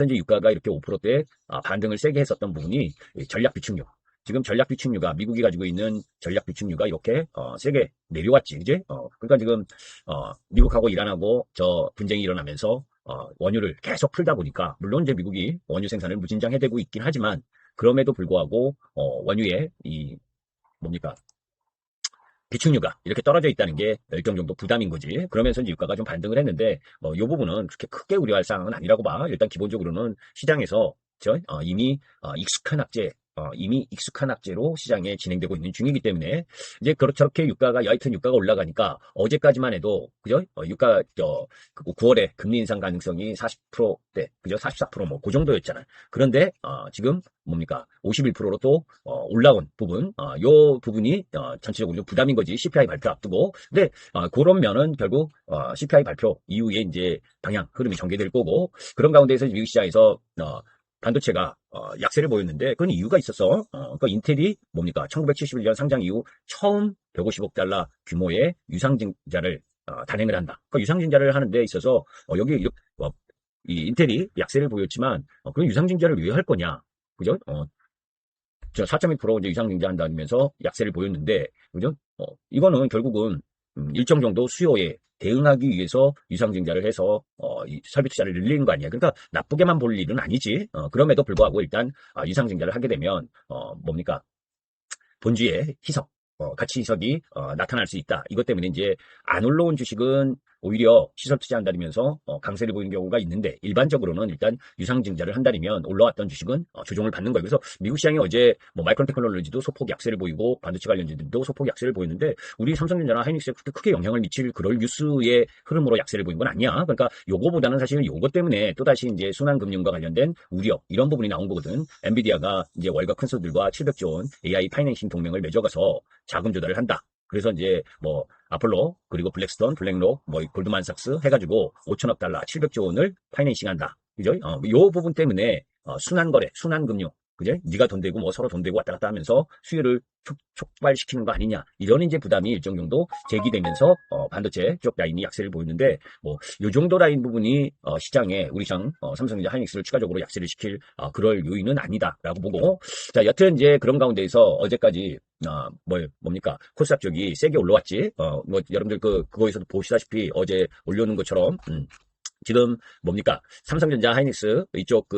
현재 유가가 이렇게 5%대 반등을 세게 했었던 부분이 전략 비축유. 지금 전략 비축유가 미국이 가지고 있는 전략 비축유가 이렇게 세게 내려왔지, 그지? 그러니까 지금 미국하고 이란하고 저 분쟁이 일어나면서 원유를 계속 풀다 보니까 물론 이제 미국이 원유 생산을 무진장 해대고 있긴 하지만 그럼에도 불구하고 원유의 이 뭡니까? 비축유가 이렇게 떨어져 있다는 게 일정 정도 부담인 거지. 그러면서 이제 유가가 좀 반등을 했는데 이 부분은 그렇게 크게 우려할 사항은 아니라고 봐. 일단 기본적으로는 시장에서 이미 익숙한 악재 이미 익숙한 악재로 시장에 진행되고 있는 중이기 때문에 이제 저렇게 유가가 여하튼 유가가 올라가니까 어제까지만 해도 그죠? 유가 9월에 금리 인상 가능성이 40%대 그죠? 44%뭐 그 정도였잖아. 그런데 지금 뭡니까? 51%로 또 올라온 부분, 요 부분이 전체적으로 좀 부담인 거지. CPI 발표 앞두고. 근데 그런 면은 결국 CPI 발표 이후에 이제 방향 흐름이 전개될 거고 그런 가운데에서 미국 시장에서 반도체가 약세를 보였는데 그건 이유가 있었어. 그러니까 인텔이 뭡니까? 1971년 상장 이후 처음 150억 달러 규모의 유상증자를 단행을 한다. 그러니까 유상증자를 하는 데 있어서 여기 이 인텔이 약세를 보였지만 그런 유상증자를 왜 할 거냐? 그죠? 저 4.1% 이제 유상증자한다면서 약세를 보였는데, 그죠? 이거는 결국은 일정 정도 수요에 대응하기 위해서 유상증자를 해서 이 설비 투자를 늘리는 거 아니야. 그러니까 나쁘게만 볼 일은 아니지. 그럼에도 불구하고 일단 유상증자를 하게 되면 뭡니까? 본주의 희석, 가치 희석이 나타날 수 있다. 이것 때문에 이제 안 올라온 주식은 오히려 시설 투자한다면서 강세를 보이는 경우가 있는데 일반적으로는 일단 유상증자를 한다면 올라왔던 주식은 조정을 받는 거예요. 그래서 미국 시장이 어제 뭐 마이크론 테크놀로지도 소폭 약세를 보이고 반도체 관련주들도 소폭 약세를 보이는데 우리 삼성전자나 하이닉스에 그렇게 크게 영향을 미칠 그럴 뉴스의 흐름으로 약세를 보인 건 아니야. 그러니까 요거보다는 사실 요거 때문에 또다시 이제 순환금융과 관련된 우려 이런 부분이 나온 거거든. 엔비디아가 이제 월가 큰 손들과 700조 원 AI 파이낸싱 동맹을 맺어가서 자금 조달을 한다. 그래서 이제 뭐 아폴로 그리고 블랙스톤, 블랙록, 뭐 골드만삭스 해가지고 5천억 달러, 700조 원을 파이낸싱한다. 그죠? 요 부분 때문에 순환거래, 순환금융, 그죠? 네가 돈 대고 뭐 서로 돈 대고 왔다 갔다 하면서 수요를 촉발시키는 거 아니냐. 이런 이제 부담이 일정 정도 제기되면서 반도체 쪽 라인이 약세를 보이는데 뭐 요 정도 라인 부분이 시장에 우리 시장 삼성전자 하이닉스를 추가적으로 약세를 시킬 그럴 요인은 아니다라고 보고 자 여튼 이제 그런 가운데에서 어제까지 뭡니까 코스닥 쪽이 세게 올라왔지. 뭐 여러분들 그거에서도 보시다시피 어제 올려놓은 것처럼 지금 뭡니까 삼성전자 하이닉스 이쪽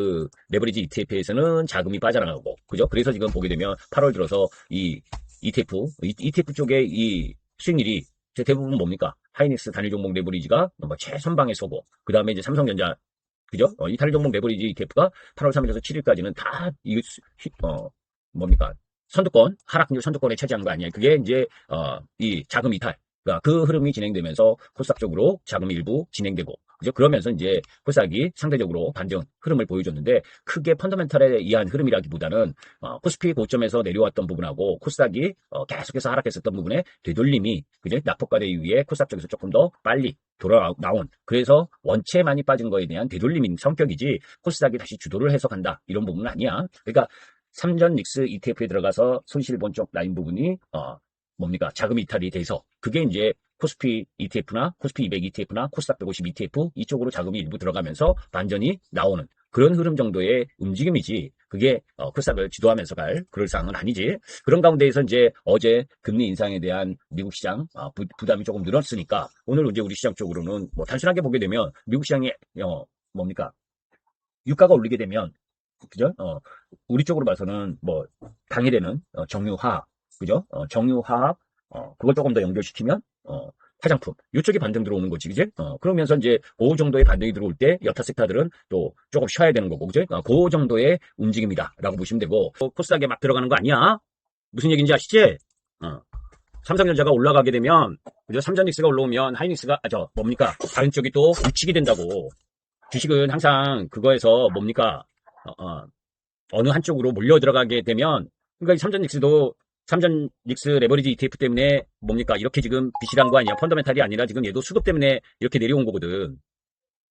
레버리지 ETF에서는 자금이 빠져나가고 그죠? 그래서 지금 보게 되면 8월 들어서 이 ETF 쪽의 이 수익률이 대부분 뭡니까 하이닉스 단일 종목 레버리지가 뭐 최선방에 서고 그 다음에 이제 삼성전자 그죠? 이 단일 종목 레버리지 ETF가 8월 3일에서 7일까지는 다 뭡니까 선두권 하락률 선두권에 차지한 거 아니에요? 그게 이제 이 자금 이탈 그러니까 그 흐름이 진행되면서 코스닥 쪽으로 자금이 일부 진행되고 그죠? 그러면서 이제 코스닥이 상대적으로 반등 흐름을 보여줬는데 크게 펀더멘털에 의한 흐름이라기보다는 코스피 고점에서 내려왔던 부분하고 코스닥이 계속해서 하락했었던 부분에 되돌림이 그죠? 낙폭과대 이후에 코스닥 쪽에서 조금 더 빨리 돌아나온 그래서 원체 많이 빠진 거에 대한 되돌림인 성격이지 코스닥이 다시 주도를 해서 간다 이런 부분은 아니야. 그러니까 삼전 닉스 ETF에 들어가서 손실 본 쪽 라인 부분이 뭡니까 자금 이탈이 돼서 그게 이제 코스피 ETF나 코스피 200 ETF나 코스닥 150 ETF 이쪽으로 자금이 일부 들어가면서 반전이 나오는 그런 흐름 정도의 움직임이지 그게 코스닥을 주도하면서 갈 그럴 사항은 아니지. 그런 가운데에서 이제 어제 금리 인상에 대한 미국 시장 부담이 조금 늘었으니까 오늘 이제 우리 시장 쪽으로는 뭐 단순하게 보게 되면 미국 시장이 뭡니까 유가가 올리게 되면 그죠? 우리 쪽으로 봐서는 뭐 당일에는 정유화학 그죠? 정유화학 그걸 조금 더 연결시키면 화장품 이쪽에 반등 들어오는 거지 그지? 그러면서 이제 그 정도의 반등이 들어올 때 여타 섹터들은 또 조금 쉬어야 되는 거고 그죠? 그 정도의 움직임이다라고 보시면 되고 코스닥에 막 들어가는 거 아니야? 무슨 얘기인지 아시지? 삼성전자가 올라가게 되면 그죠? 삼전닉스가 올라오면 하이닉스가 뭡니까? 다른 쪽이 또 우측이 된다고. 주식은 항상 그거에서 뭡니까? 어느 한쪽으로 몰려 들어가게 되면 그러니까 삼전닉스 레버리지 ETF 때문에 뭡니까 이렇게 지금 비실한 거 아니야 펀더멘탈이 아니라 지금 얘도 수급 때문에 이렇게 내려온 거거든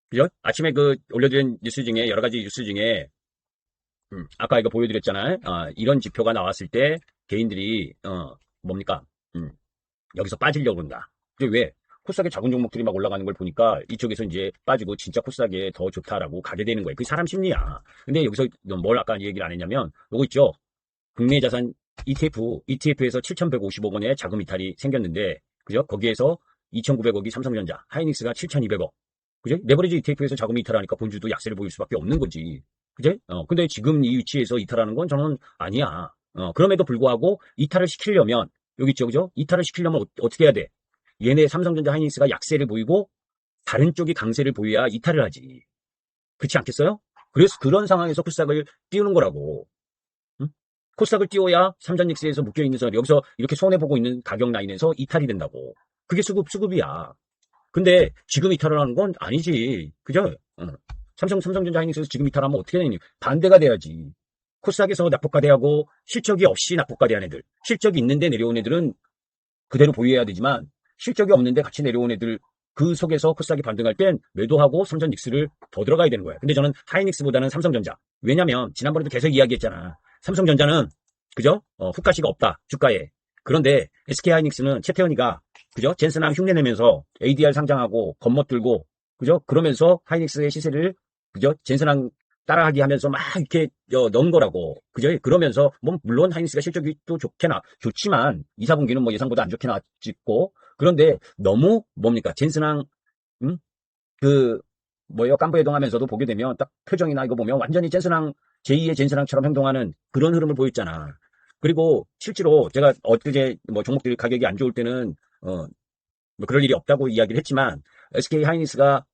그죠? 아침에 올려드린 뉴스 중에 여러 가지 뉴스 중에 아까 이거 보여드렸잖아요. 이런 지표가 나왔을 때 개인들이 뭡니까 여기서 빠지려고 그런다. 왜? 코스닥의 작은 종목들이 막 올라가는 걸 보니까 이쪽에서 이제 빠지고 진짜 코스닥에 더 좋다라고 가게 되는 거예요. 그게 사람 심리야. 근데 여기서 뭘 아까 얘기를 안 했냐면, 요거 있죠? 국내 자산 ETF에서 7,150억 원의 자금 이탈이 생겼는데, 그죠? 거기에서 2,900억이 삼성전자, 하이닉스가 7,200억. 그죠? 레버리지 ETF에서 자금 이탈하니까 본주도 약세를 보일 수밖에 없는 거지. 그죠? 근데 지금 이 위치에서 이탈하는 건 저는 아니야. 그럼에도 불구하고 이탈을 시키려면, 여기 있죠, 그죠? 이탈을 시키려면 어떻게 해야 돼? 얘네 삼성전자 하이닉스가 약세를 보이고 다른 쪽이 강세를 보여야 이탈을 하지. 그렇지 않겠어요? 그래서 그런 상황에서 코스닥을 띄우는 거라고. 응? 코스닥을 띄워야 삼전닉스에서 묶여있는 선 여기서 이렇게 손해보고 있는 가격 라인에서 이탈이 된다고. 그게 수급이야. 근데 지금 이탈을 하는 건 아니지. 그죠? 삼성전자 하이닉스에서 지금 이탈하면 어떻게 되니? 반대가 돼야지. 코스닥에서 낙폭과대하고 실적이 없이 낙폭과대한 애들. 실적이 있는데 내려온 애들은 그대로 보유해야 되지만 실적이 없는데 같이 내려온 애들 그 속에서 코스닥이 반등할 땐 매도하고 삼성닉스를 더 들어가야 되는 거야. 근데 저는 하이닉스보다는 삼성전자. 왜냐면 지난번에도 계속 이야기했잖아. 삼성전자는 그죠? 후가시가 없다. 주가에. 그런데 SK하이닉스는 최태원이가 그죠? 젠슨항 흉내내면서 ADR 상장하고 겉멋들고 그죠? 그러면서 하이닉스의 시세를 그죠? 젠슨항 따라하기 하면서 막 이렇게 넣은 거라고. 그죠? 그러면서 뭐 물론 하이닉스가 실적이 또 좋지만 2, 4분기는 뭐 예상보다 안 좋게 나왔고 그런데 너무 뭡니까? 젠슨항 그 뭐예요? 깐부 해동하면서도 보게 되면 딱 표정이나 이거 보면 완전히 젠슨항 제2의 젠슨항처럼 행동하는 그런 흐름을 보였잖아. 그리고 실제로 제가 엊그제 뭐 종목들 가격이 안 좋을 때는 뭐 그럴 일이 없다고 이야기를 했지만 SK 하이닉스가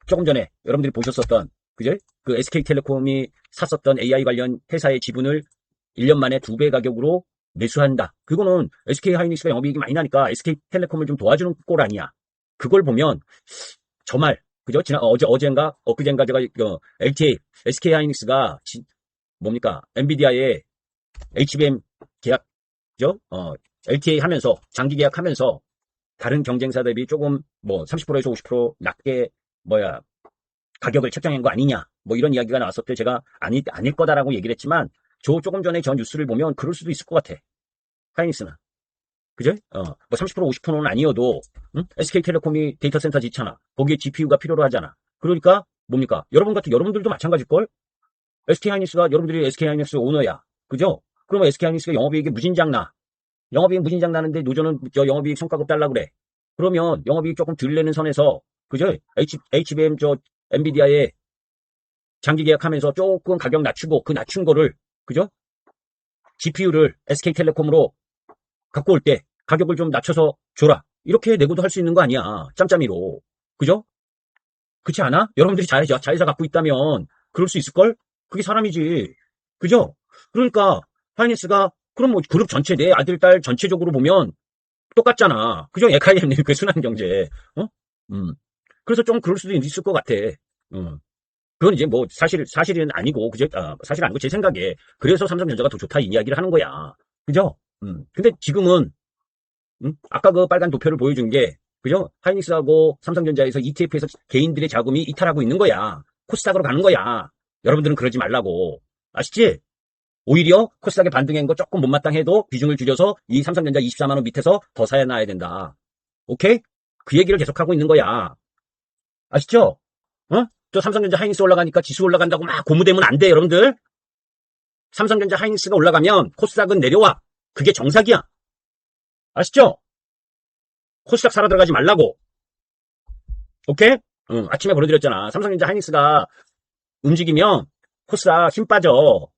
조금 전에 여러분들이 보셨었던 그죠? 그 SK텔레콤이 샀었던 AI 관련 회사의 지분을 1년 만에 2배 가격으로 매수한다. 그거는 SK하이닉스가 영업이익이 많이 나니까 SK텔레콤을 좀 도와주는 꼴 아니야. 그걸 보면 저말 그죠? 어젠가 엊그젠가 제가 SK하이닉스가 뭡니까? 엔비디아의 HBM 계약죠? LTA 하면서 장기 계약하면서 다른 경쟁사 대비 조금 뭐 30%에서 50% 낮게 가격을 책정한 거 아니냐 뭐 이런 이야기가 나왔을 때 제가 아닐 거다라고 얘기를 했지만 조금 전에 전 뉴스를 보면 그럴 수도 있을 것 같아. 하이닉스는 그죠? 뭐 30% 50%는 아니어도 SK텔레콤이 데이터 센터 짓잖아. 거기에 GPU가 필요로 하잖아. 그러니까 뭡니까? 여러분들도 마찬가지일걸? SK하이닉스가 여러분들이 SK하이닉스 오너야. 그죠? 그러면 SK하이닉스가 영업이익이 무진장 나. 영업이익 무진장 나는데 노조는 영업이익 성과급 달라 그래. 그러면 영업이익 조금 덜 내는 선에서 그죠? HBM 엔비디아에 장기 계약하면서 조금 가격 낮추고 그 낮춘 거를 그죠? GPU를 SK텔레콤으로 갖고 올 때 가격을 좀 낮춰서 줘라. 이렇게 내고도 할 수 있는 거 아니야. 짬짬이로. 그죠? 그렇지 않아? 여러분들이 자회사 갖고 있다면 그럴 수 있을걸? 그게 사람이지. 그죠? 그러니까 하이닉스가 그럼 뭐 그룹 전체 내 아들 딸 전체적으로 보면 똑같잖아. 그죠? 에카이엠 그 순환경제. 그래서 좀 그럴 수도 있을 것 같아. 그건 이제 뭐 사실은 아니고 그죠? 사실 아니고 제 생각에 그래서 삼성전자가 더 좋다 이 이야기를 하는 거야. 그죠? 근데 지금은 아까 그 빨간 도표를 보여준 게 그죠? 하이닉스하고 삼성전자에서 ETF에서 개인들의 자금이 이탈하고 있는 거야. 코스닥으로 가는 거야. 여러분들은 그러지 말라고. 아시지? 오히려 코스닥에 반등한 거 조금 못마땅해도 비중을 줄여서 이 삼성전자 24만 원 밑에서 더 사놔야 된다. 오케이? 그 얘기를 계속하고 있는 거야. 아시죠? 저 삼성전자 하이닉스 올라가니까 지수 올라간다고 막 고무되면 안 돼, 여러분들. 삼성전자 하이닉스가 올라가면 코스닥은 내려와. 그게 정석이야. 아시죠? 코스닥 사러 들어가지 말라고. 오케이? 아침에 보여드렸잖아. 삼성전자 하이닉스가 움직이면 코스닥 힘 빠져.